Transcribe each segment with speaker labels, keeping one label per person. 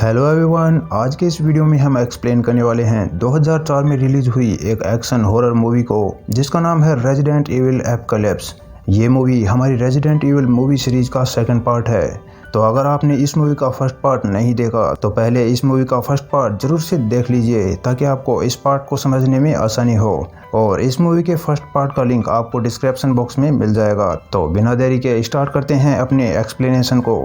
Speaker 1: Hello everyone, आज के इस वीडियो में हम एक्सप्लेन करने वाले हैं 2004 में रिलीज हुई एक एक्शन हॉरर मूवी को जिसका नाम है रेजिडेंट इविल एपोकैलिप्स। ये मूवी हमारी रेजिडेंट इविल मूवी सीरीज का सेकंड पार्ट है। तो अगर आपने इस मूवी का फर्स्ट पार्ट नहीं देखा तो पहले इस मूवी का फर्स्ट पार्ट जरूर से देख लीजिए ताकि आपको इस पार्ट को समझने में आसानी हो। और इस मूवी के फर्स्ट पार्ट का लिंक आपको डिस्क्रिप्शन बॉक्स में मिल जाएगा। तो बिना देरी के स्टार्ट करते हैं अपने एक्सप्लेनेशन को।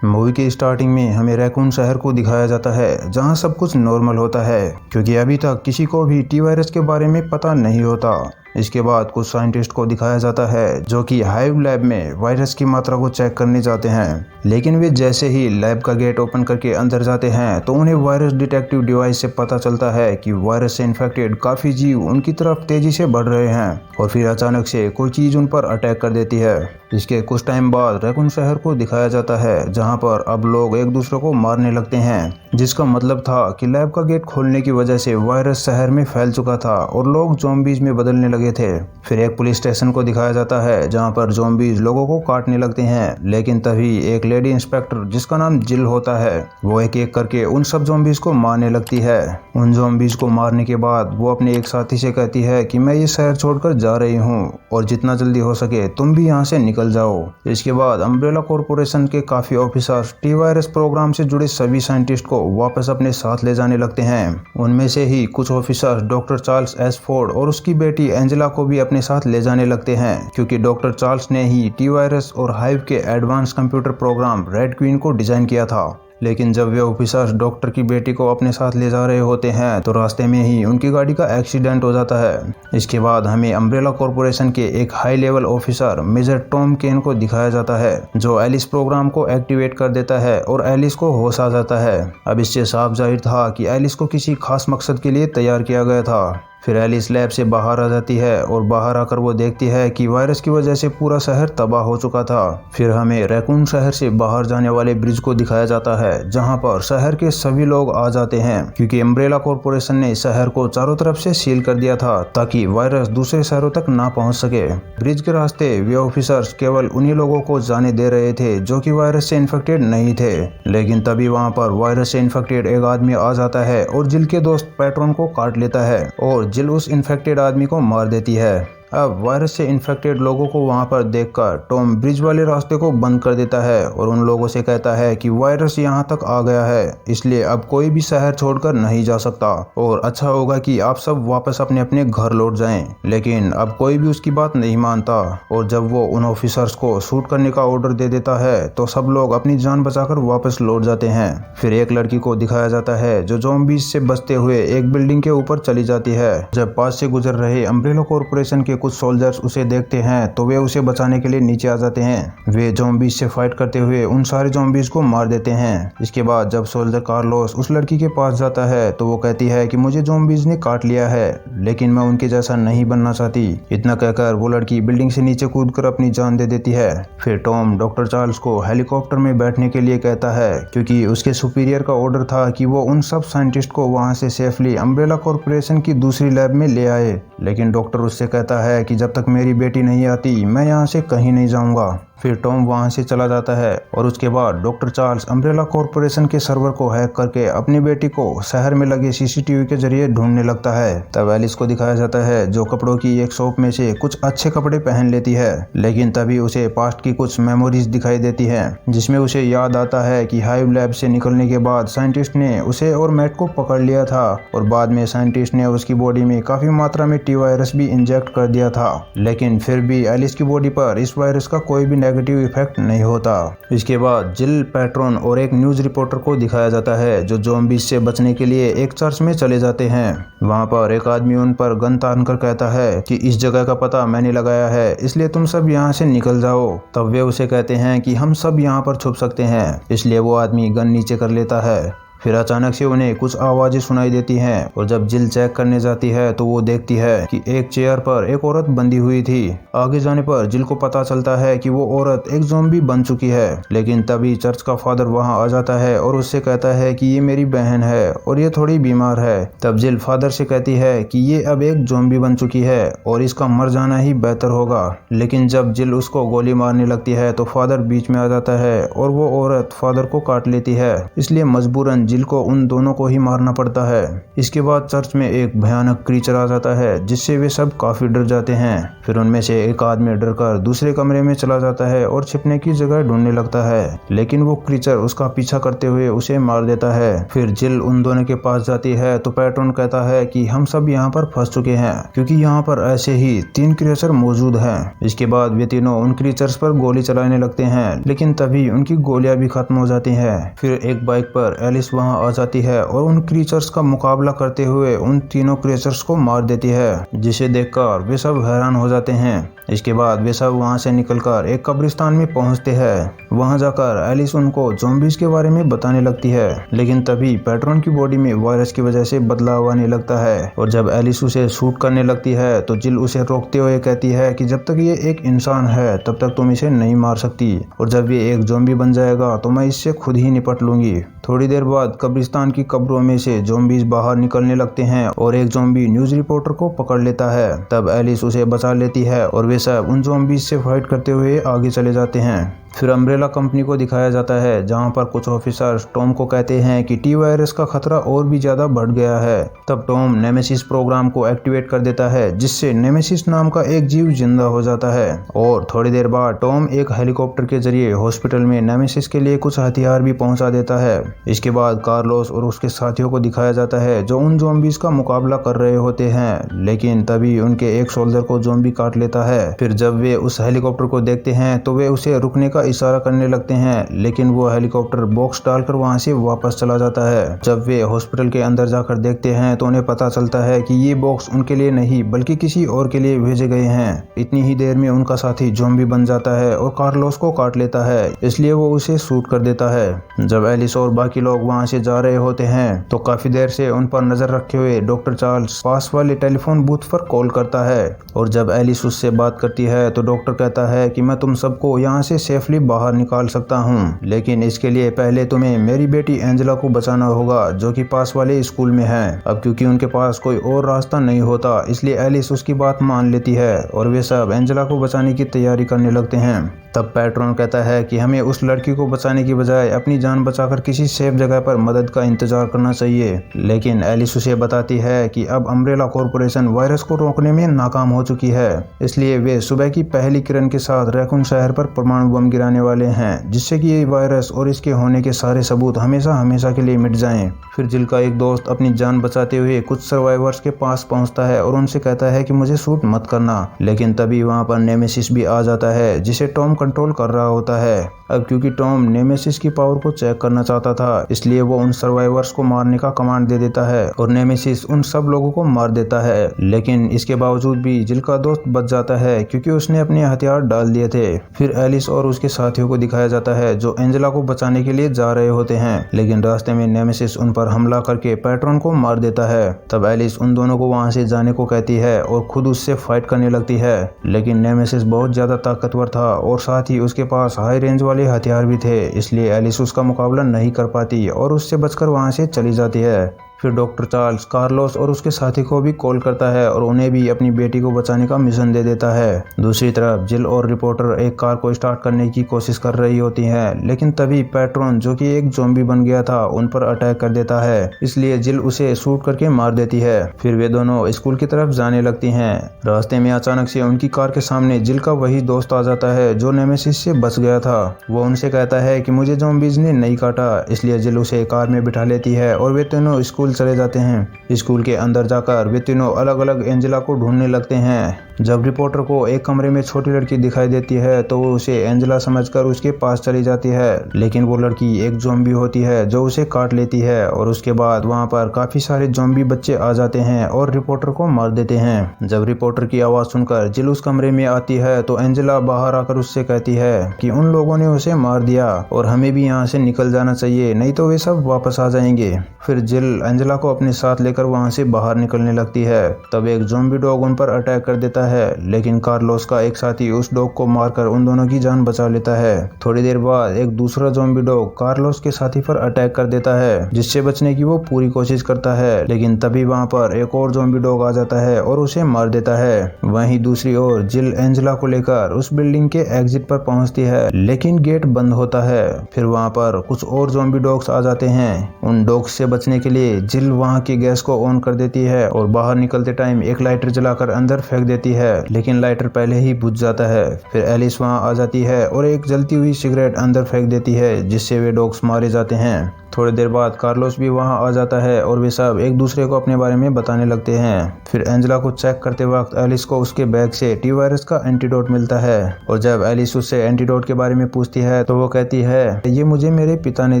Speaker 1: मूवी की स्टार्टिंग में हमें रैकून शहर को दिखाया जाता है जहां सब कुछ नॉर्मल होता है क्योंकि अभी तक किसी को भी टी वायरस के बारे में पता नहीं होता। इसके बाद कुछ साइंटिस्ट को दिखाया जाता है जो कि हाइव लैब में वायरस की मात्रा को चेक करने जाते हैं, लेकिन वे जैसे ही लैब का गेट ओपन करके अंदर जाते हैं तो उन्हें वायरस डिटेक्टिव डिवाइस से पता चलता है कि वायरस से इन्फेक्टेड काफी जीव उनकी तरफ तेजी से बढ़ रहे हैं और फिर अचानक से कोई चीज उन पर अटैक कर देती है। इसके कुछ टाइम बाद रैकून शहर को दिखाया जाता है जहां पर अब लोग एक दूसरे को मारने लगते हैं, जिसका मतलब था कि लैब का गेट खोलने की वजह से वायरस शहर में फैल चुका था और लोग ज़ॉम्बीज में बदलने लगे थे। फिर एक पुलिस स्टेशन को दिखाया जाता है जहां पर ज़ॉम्बीज लोगों को काटने लगते हैं, लेकिन तभी एक लेडी इंस्पेक्टर जिसका नाम जिल होता है वो एक एक करके उन सब ज़ॉम्बीज को मारने लगती है। उन ज़ॉम्बीज को मारने के बाद वो अपने एक साथी से कहती है कि मैं ये शहर छोड़कर जा रही हूँ और जितना जल्दी हो सके तुम भी यहाँ से निकल जाओ। इसके बाद अम्ब्रेला कॉर्पोरेशन के काफी ऑफिसर्स टी वायरस प्रोग्राम से जुड़े सभी साइंटिस्ट को वापस अपने साथ ले जाने लगते हैं। उनमें से ही कुछ officers doctor Charles S Ford और उसकी बेटी एंजेला को भी अपने साथ ले जाने लगते हैं क्योंकि डॉक्टर चार्ल्स ने ही टी वायरस और हाइव के advance computer program red queen को डिजाइन किया था। लेकिन जब वे ऑफिसर्स डॉक्टर की बेटी को अपने साथ ले जा रहे होते हैं तो रास्ते में ही उनकी गाड़ी का एक्सीडेंट हो जाता है। इसके बाद हमें अम्ब्रेला कॉर्पोरेशन के एक high level officer major Tom Ken को दिखाया जाता है जो एलिस प्रोग्राम को एक्टिवेट कर देता है और एलिस को होश आ जाता है। अब इससे साफ जाहिर था कि एलिस को किसी खास मकसद के लिए तैयार किया गया था। फिर एलिस लैब से बाहर आ जाती है और बाहर आकर वो देखती है कि वायरस की वजह से पूरा शहर तबाह हो चुका था। फिर हमें रैकून शहर से बाहर जाने वाले ब्रिज को दिखाया जाता है जहां पर शहर के सभी लोग आ जाते हैं क्योंकि अम्ब्रेला कॉर्पोरेशन ने शहर को चारों तरफ से सील कर दिया था ताकि वायरस दूसरे शहरों तक ना पहुंच सके। ब्रिज के रास्ते वे ऑफिसर्स केवल उन्हीं लोगों को जाने दे रहे थे जो कि वायरस से इन्फेक्टेड नहीं थे, लेकिन तभी वहां पर वायरस से इन्फेक्टेड एक आदमी आ जाता है और जिल के दोस्त पैट्रॉन को काट लेता है और जिल उस इन्फेक्टेड आदमी को मार देती है। अब वायरस से इन्फेक्टेड लोगों को वहां पर देखकर टॉम ब्रिज वाले रास्ते को बंद कर देता है और उन लोगों से कहता है कि वायरस यहां तक आ गया है, इसलिए अब कोई भी शहर छोड़कर नहीं जा सकता और अच्छा होगा कि आप सब वापस अपने अपने घर लौट जाएं। लेकिन अब कोई भी उसकी बात नहीं मानता और जब वो उन ऑफिसर्स को शूट करने का ऑर्डर दे देता है तो सब लोग अपनी जान बचाकर वापस लौट जाते हैं। फिर एक लड़की को दिखाया जाता है जो ज़ॉम्बीज से बचते हुए एक बिल्डिंग के ऊपर चली जाती है। जब पास से गुजर रहे अम्ब्रेला कॉर्पोरेशन के कुछ सोल्जर्स उसे देखते हैं तो वे उसे बचाने के लिए नीचे आ जाते हैं। वे ज़ॉम्बीज से फाइट करते हुए उन सारे ज़ॉम्बीज को मार देते हैं। इसके बाद जब सोल्जर कार्लोस उस लड़की के पास जाता है तो वो कहती है कि मुझे ज़ॉम्बीज ने काट लिया है लेकिन मैं उनके जैसा नहीं बनना चाहती। इतना कहकर वो लड़की बिल्डिंग से नीचे कूदकर अपनी जान दे देती है। फिर टॉम डॉक्टर चार्ल्स को हेलीकॉप्टर में बैठने के लिए कहता है क्योंकि उसके सुपीरियर का ऑर्डर था कि वो उन सब साइंटिस्ट को वहां से सेफली अम्ब्रेला कॉर्पोरेशन की दूसरी लैब में ले आए, लेकिन डॉक्टर उससे कहता है कि जब तक मेरी बेटी नहीं आती मैं यहाँ से कहीं नहीं जाऊंगा। फिर टॉम वहां से चला जाता है और उसके बाद डॉक्टर चार्ल्स अम्ब्रेला कॉर्पोरेशन के सर्वर को हैक करके अपनी बेटी को शहर में लगे सीसीटीवी के जरिए ढूंढने लगता है। तब एलिस को दिखाया जाता है जो कपड़ों की एक शॉप में से कुछ अच्छे कपड़े पहन लेती है, लेकिन तभी उसे पास्ट की कुछ मेमोरीज दिखाई देती है जिसमें उसे याद आता है कि हाइव लैब से निकलने के बाद साइंटिस्ट ने उसे और मैट को पकड़ लिया था और बाद में साइंटिस्ट ने उसकी बॉडी में काफी मात्रा में टी वायरस भी इंजेक्ट कर दिया था, लेकिन फिर भी एलिस की बॉडी पर इस वायरस का कोई भी नेगेटिव इफेक्ट नहीं होता। इसके बाद जिल, पैट्रॉन और एक न्यूज रिपोर्टर को दिखाया जाता है जो ज़ॉम्बीज से बचने के लिए एक चर्च में चले जाते हैं। वहां पर एक आदमी उन पर गन तानकर कहता है कि इस जगह का पता मैंने लगाया है, इसलिए तुम सब यहाँ से निकल जाओ। तब वे उसे कहते हैं कि हम सब यहाँ पर छुप सकते हैं, इसलिए वो आदमी गन नीचे कर लेता है। फिर अचानक से उन्हें कुछ आवाजें सुनाई देती हैं और जब जिल चेक करने जाती है तो वो देखती है कि एक चेयर पर एक औरत बंधी हुई थी। आगे जाने पर जिल को पता चलता है कि वो औरत एक ज़ॉम्बी बन चुकी है, लेकिन तभी चर्च का फादर वहां आ जाता है और उससे कहता है कि ये मेरी बहन है और ये थोड़ी बीमार है। तब जिल फादर से कहती है कि ये अब एक ज़ॉम्बी बन चुकी है और इसका मर जाना ही बेहतर होगा, लेकिन जब जिल उसको गोली मारने लगती है तो फादर बीच में आ जाता है और वो औरत फादर को काट लेती है, इसलिए मजबूरन जिल को उन दोनों को ही मारना पड़ता है। इसके बाद चर्च में एक भयानक क्रीचर आ जाता है जिससे वे सब काफी डर जाते हैं। फिर उनमें से एक आदमी डरकर दूसरे कमरे में चला जाता है और छिपने की जगह ढूंढने लगता है, लेकिन वो क्रीचर उसका पीछा करते हुए उसे मार देता है। फिर जिल उन दोनों के पास जाती है तो पैट्रॉन कहता है कि हम सब यहाँ पर फंस चुके हैं क्योंकि यहाँ पर ऐसे ही 3 क्रीचर मौजूद हैं। इसके बाद वे तीनों उन क्रीचर्स पर गोली चलाने लगते हैं, लेकिन तभी उनकी गोलियां भी खत्म हो जाती हैं। फिर एक बाइक पर एलिस वहां आ जाती है और उन क्रीचर्स का मुकाबला करते हुए उन तीनों क्रीचर्स को मार देती है, जिसे देखकर वे सब हैरान हो जाते हैं। इसके बाद वे सब वहां से निकलकर एक कब्रिस्तान में पहुंचते हैं। वहां जाकर एलिस उनको ज़ॉम्बीज़ के बारे में बताने लगती है, लेकिन तभी पैट्रॉन की बॉडी में वायरस की वजह से बदलाव आने लगता है और जब एलिस उसे शूट करने लगती है तो जिल उसे रोकते हुए कहती है कि जब तक ये एक इंसान है तब तक तुम इसे नहीं मार सकती, और जब ये एक ज़ॉम्बी बन जाएगा तो मैं इससे खुद ही निपट लूंगी। थोड़ी देर बाद कब्रिस्तान की कब्रों में से ज़ॉम्बीज़ बाहर निकलने लगते हैं और एक ज़ॉम्बी न्यूज़ रिपोर्टर को पकड़ लेता है। तब एलिस उसे बचा लेती है और वे सब उन ज़ॉम्बीज़ से फाइट करते हुए आगे चले जाते हैं। फिर अम्ब्रेला कंपनी को दिखाया जाता है जहां पर कुछ ऑफिसर्स टॉम को कहते हैं कि टी वायरस का खतरा और भी ज्यादा बढ़ गया है। तब टॉम नेमेसिस प्रोग्राम को एक्टिवेट कर देता है जिससे नेमेसिस नाम का एक जीव जिंदा हो जाता है, और थोड़ी देर बाद टॉम एक हेलीकॉप्टर के जरिए हॉस्पिटल में नेमेसिस के लिए कुछ हथियार भी पहुंचा देता है। इसके बाद कार्लोस और उसके साथियों को दिखाया जाता है जो उन ज़ॉम्बीज़ का मुकाबला कर रहे होते हैं, लेकिन तभी उनके एक सोल्जर को ज़ॉम्बी काट लेता है। फिर जब वे उस हेलीकॉप्टर को देखते हैं तो वे उसे रुकने का इशारा करने लगते हैं, लेकिन वो हेलीकॉप्टर बॉक्स डालकर वहां से वापस चला जाता है। जब वे हॉस्पिटल के अंदर जाकर देखते हैं तो उन्हें पता चलता है कि ये बॉक्स उनके लिए नहीं बल्कि किसी और के लिए भेजे गए हैं। इतनी ही देर में उनका साथी ज़ॉम्बी बन जाता है और कार्लोस को काट लेता है, इसलिए वो उसे शूट कर देता है। जब एलिस और बाकी लोग वहां से जा रहे होते हैं तो काफी देर से उन पर नजर रखे हुए डॉक्टर चार्ल्स पास वाले टेलीफोन बूथ पर कॉल करता है, और जब एलिस उससे बात करती है तो डॉक्टर कहता है कि मैं तुम सबको यहाँ से सेफली बाहर निकाल सकता हूँ, लेकिन इसके लिए पहले तुम्हें मेरी बेटी एंजेला को बचाना होगा जो कि पास वाले स्कूल में है। अब क्योंकि उनके पास कोई और रास्ता नहीं होता इसलिए एलिस उसकी बात मान लेती है और वे सब एंजेला को बचाने की तैयारी करने लगते हैं। तब पैट्रॉन कहता है कि हमें उस लड़की को बचाने की बजाय अपनी जान बचाकर किसी सेफ जगह पर मदद का इंतजार करना चाहिए, लेकिन एलिस उसे बताती है कि अब अम्ब्रेला कॉर्पोरेशन वायरस को रोकने में नाकाम हो चुकी है, इसलिए वे सुबह की पहली किरण के साथ रैकून शहर पर परमाणु बम गिराने वाले हैं जिससे कि ये वायरस और इसके होने के सारे सबूत हमेशा हमेशा के लिए मिट जाएं। फिर जिल का एक दोस्त अपनी जान बचाते हुए कुछ सर्वाइवर्स के पास पहुंचता है और उनसे कहता है कि मुझे शूट मत करना, लेकिन तभी वहां पर नेमेसिस भी आ जाता है जिसे टॉम कंट्रोल कर रहा होता है। अब क्योंकि टॉम नेमेसिस की पावर को चेक करना चाहता था इसलिए वो उन सर्वाइवर्स को मारने का कमांड दे देता है और नेमेसिस उन सब लोगों को मार देता है, लेकिन इसके बावजूद भी जिल का दोस्त बच जाता है क्योंकि उसने अपने हथियार डाल दिए थे। फिर एलिस और उसके साथियों को दिखाया जाता है जो एंजेला को बचाने के लिए जा रहे होते हैं, लेकिन रास्ते में नेमेसिस उन पर हमला करके पैट्रॉन को मार देता है। तब एलिस उन दोनों को वहां से जाने को कहती है और खुद उससे फाइट करने लगती है, लेकिन नेमेसिस बहुत ज्यादा ताकतवर था और साथ ही उसके पास हाई रेंज वाले हथियार भी थे, इसलिए एलिस उसका मुकाबला नहीं कर पाती और उससे बचकर वहां से चली जाती है। फिर डॉक्टर चार्ल्स कार्लोस और उसके साथी को भी कॉल करता है और उन्हें भी अपनी बेटी को बचाने का मिशन दे देता है। दूसरी तरफ जिल और रिपोर्टर एक कार को स्टार्ट करने की कोशिश कर रही होती हैं, लेकिन तभी पैट्रॉन जो कि एक ज़ॉम्बी बन गया था उन पर अटैक कर देता है, इसलिए जिल उसे शूट करके मार देती है। फिर वे दोनों स्कूल की तरफ जाने लगती हैं। रास्ते में अचानक से उनकी कार के सामने जिल का वही दोस्त आ जाता है जो नेमेसिस से बच गया था। वो उनसे कहता है कि मुझे ज़ॉम्बीज़ ने नहीं काटा, इसलिए जिल उसे कार में बिठा लेती है और वे दोनों स्कूल चले जाते हैं। स्कूल के अंदर जाकर वे तीनों अलग अलग एंजेला को ढूंढने लगते हैं। जब रिपोर्टर को एक कमरे में छोटी लड़की दिखाई देती है तो वो उसे एंजेला समझकर उसके पास चली जाती है, लेकिन वो लड़की एक ज़ॉम्बी होती है जो उसे काट लेती है और उसके बाद वहाँ पर काफी सारे ज़ॉम्बी बच्चे आ जाते हैं और रिपोर्टर को मार देते हैं। जब रिपोर्टर की आवाज सुनकर जिल उस कमरे में आती है तो एंजेला बाहर आकर उससे कहती है कि उन लोगों ने उसे मार दिया और हमें भी यहाँ से निकल जाना चाहिए, नहीं तो वे सब वापस आ जाएंगे। फिर जिल एंजेला को अपने साथ लेकर वहां से बाहर निकलने लगती है। तब एक ज़ॉम्बी डॉग उन पर अटैक कर देता है, लेकिन कार्लोस का एक साथी उस डॉग को मारकर उन दोनों की जान बचा लेता है। थोड़ी देर बाद एक दूसरा ज़ॉम्बी डॉग कार्लोस के साथी पर अटैक कर देता है, जिससे बचने की वो पूरी कोशिश करता है, लेकिन तभी वहां पर एक और ज़ॉम्बी डॉग आ जाता है और उसे मार देता है। वहीं दूसरी ओर जिल एंजेला को लेकर उस बिल्डिंग के एग्जिट पर पहुंचती है, लेकिन गेट बंद होता है। फिर वहां पर कुछ और ज़ॉम्बी डॉग्स आ जाते हैं। उन डॉग्स से बचने के लिए जिल वहां की गैस को ऑन कर देती है और बाहर निकलते टाइम एक लाइटर जलाकर अंदर फेंक देती है, लेकिन लाइटर पहले ही बुझ जाता है। फिर एलिस वहां आ जाती है और एक जलती हुई सिगरेट अंदर फेंक देती है, जिससे वे डॉग्स मारे जाते हैं। थोड़ी देर बाद कार्लोस भी वहां आ जाता है और वे सब एक दूसरे को अपने बारे में बताने लगते हैं। फिर एंजेला को चेक करते वक्त एलिस को उसके बैग से टी वायरस का एंटीडोट मिलता है, और जब एलिस उससे एंटीडोट के बारे में पूछती है तो वो कहती है ये मुझे मेरे पिता ने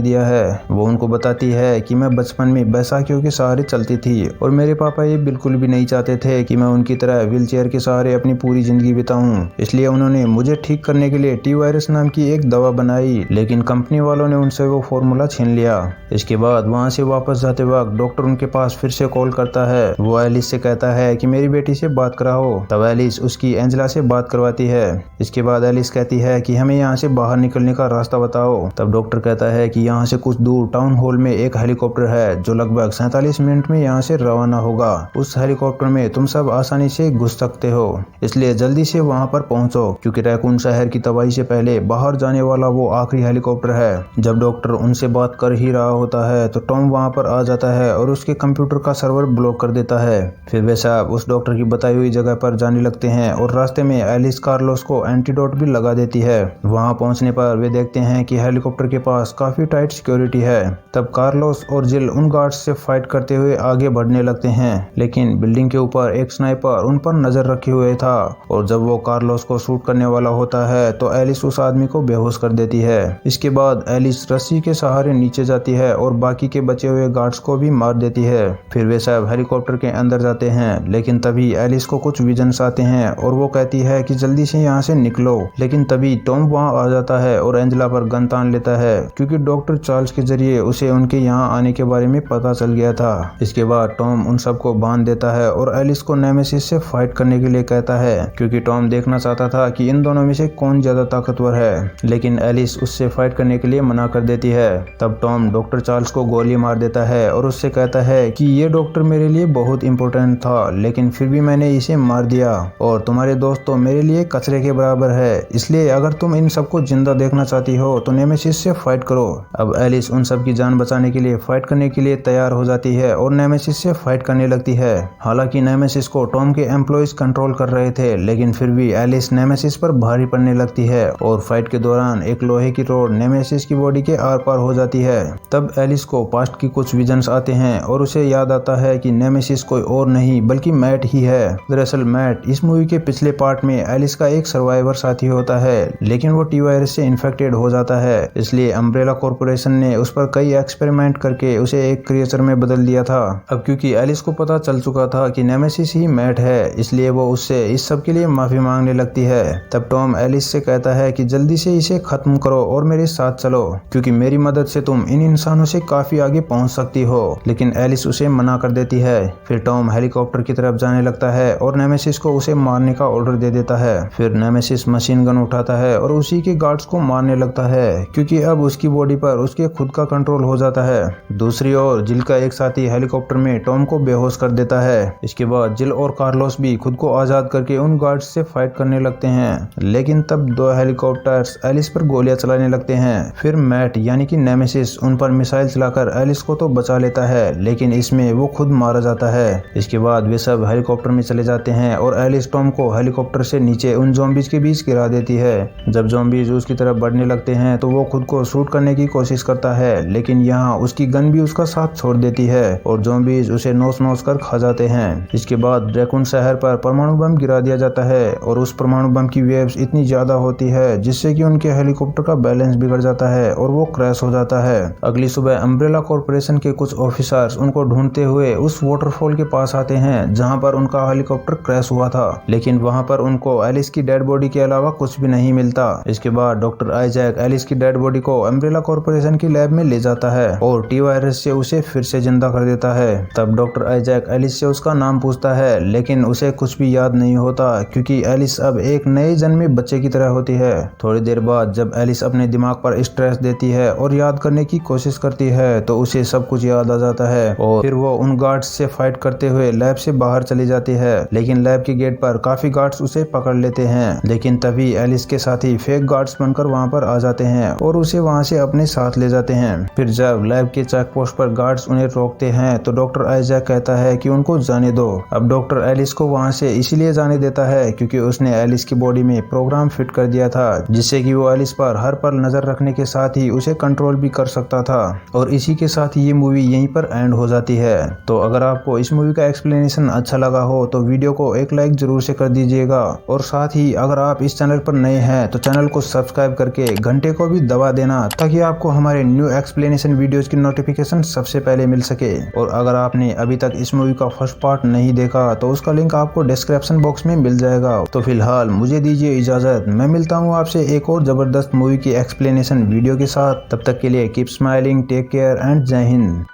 Speaker 1: दिया है। वो उनको बताती है कि मैं बचपन में बैसाखियों के सहारे चलती थी और मेरे पापा ये बिल्कुल भी नहीं चाहते थे कि मैं उनकी तरह व्हील चेयर के सहारे अपनी पूरी जिंदगी बिताऊं, इसलिए उन्होंने मुझे ठीक करने के लिए टी वायरस नाम की एक दवा बनाई, लेकिन कंपनी वालों ने उनसे वो फॉर्मूला छीन लिया। इसके बाद वहां से वापस जाते वक्त डॉक्टर उनके पास फिर से कॉल करता है। वो एलिस से कहता है कि मेरी बेटी से बात कराओ। तब एलिस उसकी एंजेला से बात करवाती है। इसके बाद एलिस कहती है कि हमें यहाँ से बाहर निकलने का रास्ता बताओ। तब डॉक्टर कहता है कि यहाँ से कुछ दूर टाउन हॉल में एक हेलीकॉप्टर है जो लगभग 47 मिनट में यहाँ से रवाना होगा। उस हेलीकॉप्टर में तुम सब आसानी से घुस सकते हो, इसलिए जल्दी से वहाँ पर पहुँचो, क्योंकि रैकून शहर की तबाही से पहले बाहर जाने वाला वो आखिरी हेलीकॉप्टर है। जब डॉक्टर उनसे बात कर ही रहा होता है तो टॉम वहां पर आ जाता है और उसके कंप्यूटर का सर्वर ब्लॉक कर देता है। फिर वे सब उस डॉक्टर की बताई हुई जगह पर जाने लगते हैं और रास्ते में एलिस कार्लोस को एंटीडोट भी लगा देती है। वहां पहुंचने पर वे देखते हैं कि हेलीकॉप्टर के पास काफी टाइट सिक्योरिटी है। तब कार्लोस और जिल उन गार्ड्स से फाइट करते हुए आगे बढ़ने लगते हैं, लेकिन बिल्डिंग के ऊपर एक स्नाइपर उन पर नजर रखे हुए था, और जब वो कार्लोस को शूट करने वाला होता है तो एलिस उस आदमी को बेहोश कर देती है। इसके बाद एलिस रस्सी के सहारे नीचे जाती है और बाकी के बचे हुए गार्ड्स को भी मार देती है। फिर वे सब हेलीकॉप्टर के अंदर जाते हैं, लेकिन तभी एलिस को कुछ विजन्स आते हैं और वो कहती है कि जल्दी से यहाँ से निकलो। लेकिन तभी टॉम वहाँ आ जाता है और एंजेला पर गन तान लेता है, क्योंकि डॉक्टर चार्ल्स के जरिए उसे उनके यहाँ आने के बारे में पता चल गया था। इसके बाद टॉम उन सबको बांध देता है और एलिस को नेमेसिस से फाइट करने के लिए कहता है, क्योंकि टॉम देखना चाहता था कि इन दोनों में से कौन ज्यादा ताकतवर है, लेकिन एलिस उससे फाइट करने के लिए मना कर देती है। तब टॉम डॉक्टर चार्ल्स को गोली मार देता है और उससे कहता है कि ये डॉक्टर मेरे लिए बहुत इंपॉर्टेंट था, लेकिन फिर भी मैंने इसे मार दिया, और तुम्हारे दोस्त तो मेरे लिए कचरे के बराबर है, इसलिए अगर तुम इन सबको जिंदा देखना चाहती हो तो नेमेसिस से फाइट करो। अब एलिस उन सब की जान बचाने के लिए फाइट करने के लिए तैयार हो जाती है और नेमेसिस से फाइट करने लगती है। हालांकि नेमेसिस को टॉम के एम्प्लॉइज कंट्रोल कर रहे थे, लेकिन फिर भी एलिस नेमेसिस पर भारी पड़ने लगती है और फाइट के दौरान एक लोहे की रोड नेमेसिस की बॉडी के आर पार हो जाती है। तब एलिस को पास्ट की कुछ विजन्स आते हैं और उसे याद आता है कि नेमेसिस कोई और नहीं बल्कि मैट ही है। दरअसल मैट इस मूवी के पिछले पार्ट में एलिस का एक सर्वाइवर साथी होता है, लेकिन वो टी वायरस से इन्फेक्टेड हो जाता है, इसलिए अम्ब्रेला कॉर्पोरेशन ने उस पर कई एक्सपेरिमेंट करके उसे एक क्रिएचर में बदल दिया था। अब क्योंकि एलिस को पता चल चुका था कि नेमेसिस ही मैट है, इसलिए वो उससे इस सब के लिए माफी मांगने लगती है। तब टॉम एलिस से कहता है कि जल्दी से इसे खत्म करो और मेरे साथ चलो, क्योंकि मेरी मदद से तुम इन इंसानों से काफी आगे पहुंच सकती हो, लेकिन एलिस उसे मना कर देती है। फिर टॉम हेलीकॉप्टर की तरफ जाने लगता है और नेमेसिस को उसे मारने का ऑर्डर दे देता है। फिर नेमेसिस मशीन गन उठाता है और उसी के गार्ड्स को मारने लगता है, क्योंकि अब उसकी बॉडी पर उसके खुद का कंट्रोल हो जाता है। दूसरी ओर जिल का एक साथी हेलीकॉप्टर में टॉम को बेहोश कर देता है। इसके बाद जिल और कार्लोस भी खुद को आजाद करके उन गार्ड्स से फाइट करने लगते हैं, लेकिन तब दो हेलीकॉप्टर्स एलिस पर गोलियां चलाने लगते हैं। फिर मैट यानी कि नेमेसिस उन पर मिसाइल चलाकर एलिस को तो बचा लेता है, लेकिन इसमें वो खुद मारा जाता है। इसके बाद वे सब हेलीकॉप्टर में चले जाते हैं और एलिस टॉम को हेलीकॉप्टर से नीचे उन ज़ॉम्बीज के बीच गिरा देती है। जब ज़ॉम्बीज उसकी तरफ बढ़ने लगते हैं तो वो खुद को शूट करने की कोशिश करता है, लेकिन यहाँ उसकी गन भी उसका साथ छोड़ देती है और ज़ॉम्बीज उसे नोच नोच कर खा जाते हैं। इसके बाद रैकून शहर पर परमाणु बम गिरा दिया जाता है और उस परमाणु बम की वेव्स इतनी ज्यादा होती है जिससे कि उनके हेलीकॉप्टर का बैलेंस बिगड़ जाता है और वो क्रैश हो जाता है। अगली सुबह अम्ब्रेला कॉर्पोरेशन के कुछ ऑफिसर्स उनको ढूंढते हुए उस वाटरफॉल के पास आते हैं जहां पर उनका हेलीकॉप्टर क्रैश हुआ था, लेकिन वहां पर उनको एलिस की डेड बॉडी के अलावा कुछ भी नहीं मिलता। इसके बाद डॉक्टर आइजैक एलिस की डेड बॉडी को अम्ब्रेला कॉर्पोरेशन की लैब में ले जाता है और टी वायरस से उसे फिर से जिंदा कर देता है। तब डॉक्टर आइजैक एलिस से उसका नाम पूछता है, लेकिन उसे कुछ भी याद नहीं होता क्योंकि एलिस अब एक नए जन्मे बच्चे की तरह होती है। थोड़ी देर बाद जब एलिस अपने दिमाग पर स्ट्रेस देती है और याद करने की कोशिश करती है तो उसे सब कुछ याद आ जाता है और फिर वो उन गार्ड्स से फाइट करते हुए लैब से बाहर चली जाती है। लेकिन लैब के गेट पर काफी गार्ड्स उसे पकड़ लेते हैं, लेकिन तभी एलिस के साथी फेक गार्ड्स बनकर वहां पर आ जाते हैं और उसे वहां से अपने साथ ले जाते हैं। फिर जब लैब के चेक पोस्ट पर गार्ड्स उन्हें रोकते हैं तो डॉक्टर आइजैक कहता है कि उनको जाने दो। अब डॉक्टर एलिस को वहां से इसीलिए जाने देता है क्योंकि उसने एलिस की बॉडी में प्रोग्राम फिट कर दिया था जिससे कि वो एलिस पर हर पल नजर रखने के साथ ही उसे कंट्रोल भी कर सकता था। और इसी के साथ ये मूवी यहीं पर एंड हो जाती है। तो अगर आपको इस मूवी का एक्सप्लेनेशन अच्छा लगा हो तो वीडियो को एक लाइक जरूर से कर दीजिएगा और साथ ही अगर आप इस चैनल पर नए हैं तो चैनल को सब्सक्राइब करके घंटे को भी दबा देना ताकि आपको हमारे न्यू एक्सप्लेनेशन वीडियोस की नोटिफिकेशन सबसे पहले मिल सके। और अगर आपने अभी तक इस मूवी का फर्स्ट पार्ट नहीं देखा तो उसका लिंक आपको डिस्क्रिप्शन बॉक्स में मिल जाएगा। तो फिलहाल मुझे दीजिए इजाजत, मैं मिलता हूँ आपसे एक और जबरदस्त मूवी की एक्सप्लेनेशन वीडियो के साथ। तब तक के लिए keep smiling, take care and Jai Hind.